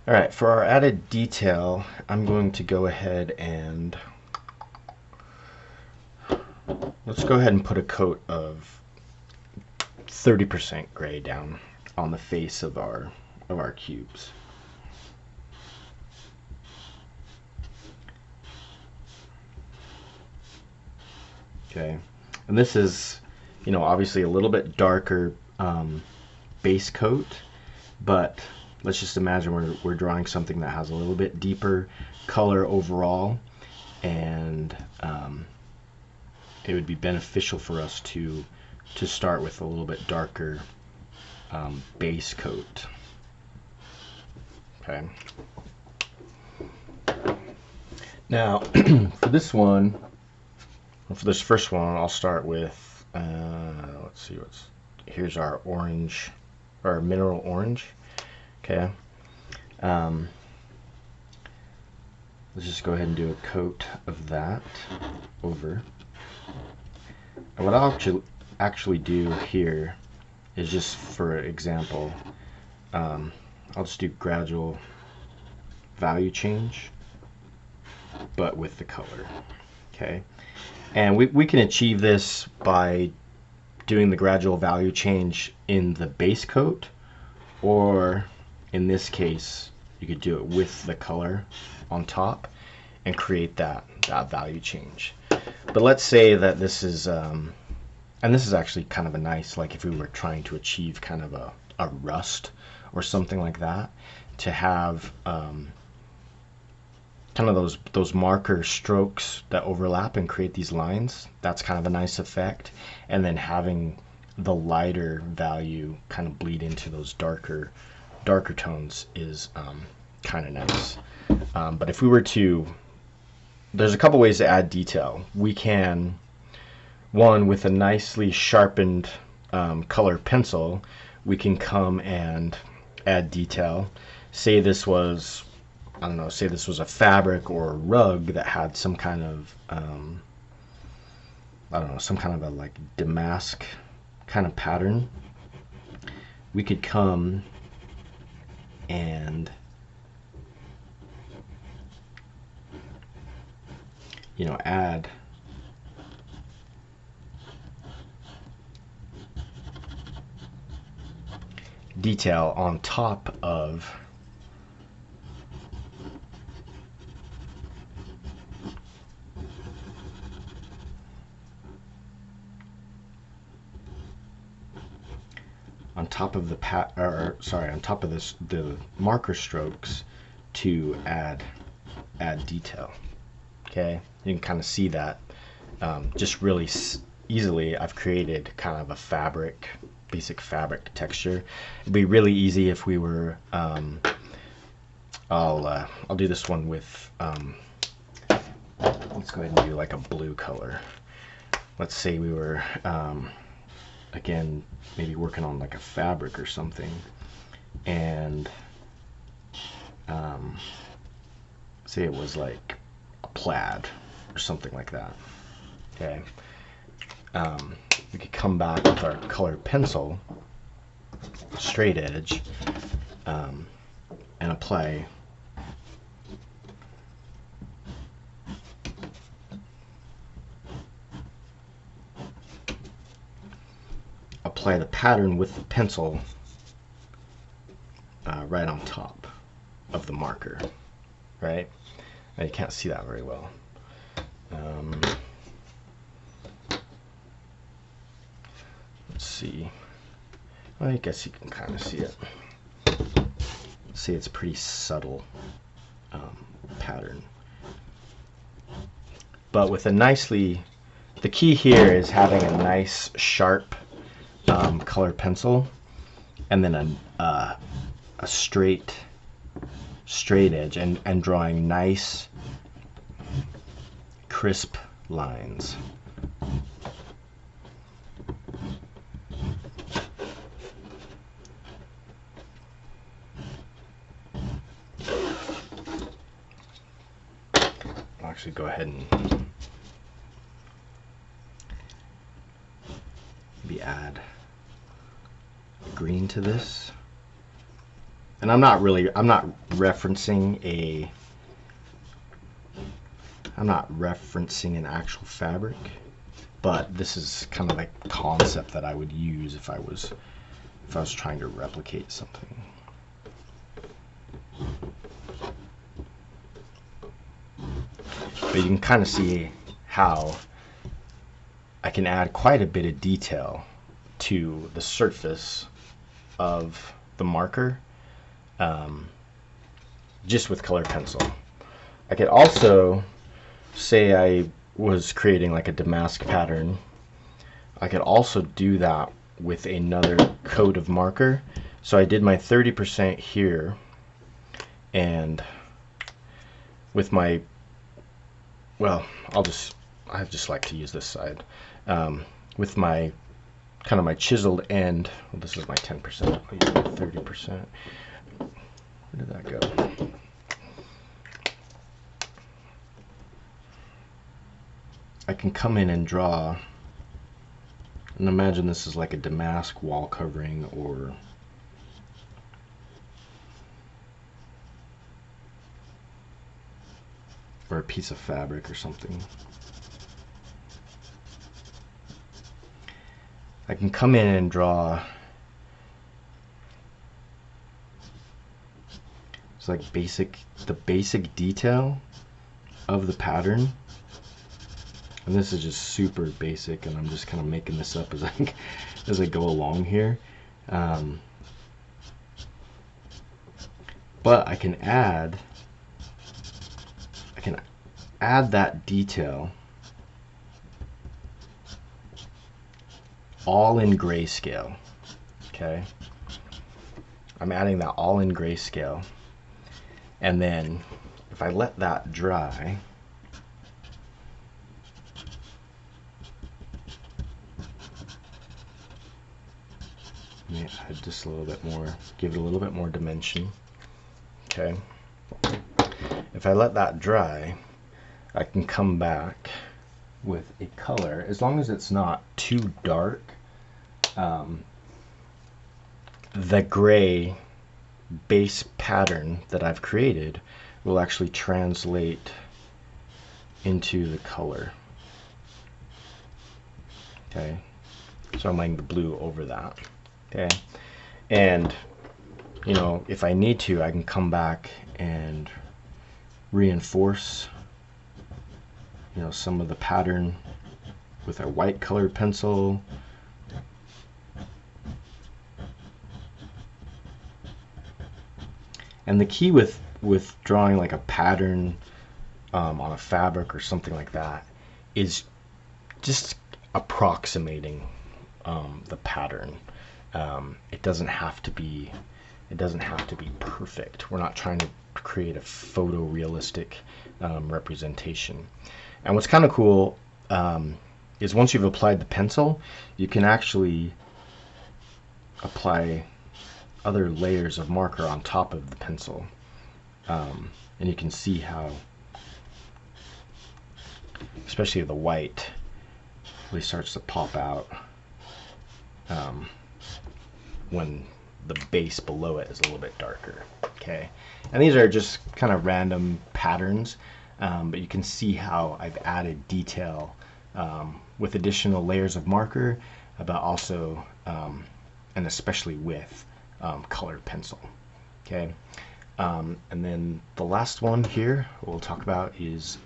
All right, for our added detail, I'm going to go ahead and let's go ahead and put a coat of 30% gray down on the face of our cubes. Okay, and this is, obviously a little bit darker base coat, but let's just imagine we're drawing something that has a little bit deeper color overall, and it would be beneficial for us to start with a little bit darker base coat. Okay. Now, for this one, for this first one, I'll start with, let's see, here's our orange, our mineral orange. Okay. Let's just go ahead and do a coat of that over. And what I'll actually do here is, just for example, I'll just do gradual value change, but with the color. Okay. And we can achieve this by doing the gradual value change in the base coat, or in this case, you could do it with the color on top and create that value change. But let's say that this is, and this is actually kind of a nice, like if we were trying to achieve kind of a rust or something like that, to have kind of those marker strokes that overlap and create these lines. That's kind of a nice effect. And then having the lighter value kind of bleed into those darker tones is kind of nice. But if we were to, there's a couple ways to add detail. We can, one, with a nicely sharpened color pencil, we can come and add detail. Say this was, I don't know, say this was a fabric or a rug that had some kind of, I don't know, some kind of a like damask kind of pattern. We could come and, add detail on top of on top of the marker strokes to add detail. Okay, you can kind of see that just really easily. I've created kind of a basic fabric texture. It'd be really easy if we were, I'll do this one with, let's go ahead and do like a blue color. Let's say we were, again, maybe working on like a fabric or something, and say it was like a plaid or something like that. Okay. We could come back with our colored pencil, straight edge, and apply the pattern with the pencil right on top of the marker, right? Now you can't see that very well. Let's see. Well, I guess you can kind of see it. See, it's pretty subtle pattern. But with a nicely, the key here is having a nice sharp colored pencil, and then a straight edge, and drawing nice crisp lines. I'll actually go ahead and maybe add green to this. And I'm not referencing an actual fabric, but this is kind of like the concept that I would use if I was trying to replicate something. But you can kind of see how I can add quite a bit of detail to the surface of the marker just with colored pencil. I could also say I was creating like a damask pattern. I could also do that with another coat of marker. So I did my 30% here, and with my, well, I just like to use this side. With my kind of my chiseled end, well, this is my 10%, I'll use my 30%. Where did that go? I can come in and draw, and imagine this is like a damask wall covering or a piece of fabric or something. I can come in and draw, it's like the basic detail of the pattern. And this is just super basic, and I'm just kind of making this up as I go along here. But I can add that detail all in grayscale. Okay, I'm adding that all in grayscale, and then if I let that dry, add just a little bit more, give it a little bit more dimension. Okay, if I let that dry, I can come back with a color, as long as it's not too dark. The gray base pattern that I've created will actually translate into the color. Okay, so I'm laying the blue over that. Okay, and you know, if I need to, I can come back and reinforce, you know, some of the pattern with a white colored pencil. And the key with drawing like a pattern on a fabric or something like that is just approximating the pattern. It doesn't have to be perfect. We're not trying to create a photorealistic representation. And what's kind of cool is once you've applied the pencil, you can actually apply other layers of marker on top of the pencil, and you can see how, especially the white, really starts to pop out when the base below it is a little bit darker. Okay, and these are just kind of random patterns, but you can see how I've added detail with additional layers of marker, but also and especially with colored pencil. Okay, and then the last one here we'll talk about is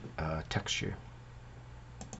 texture.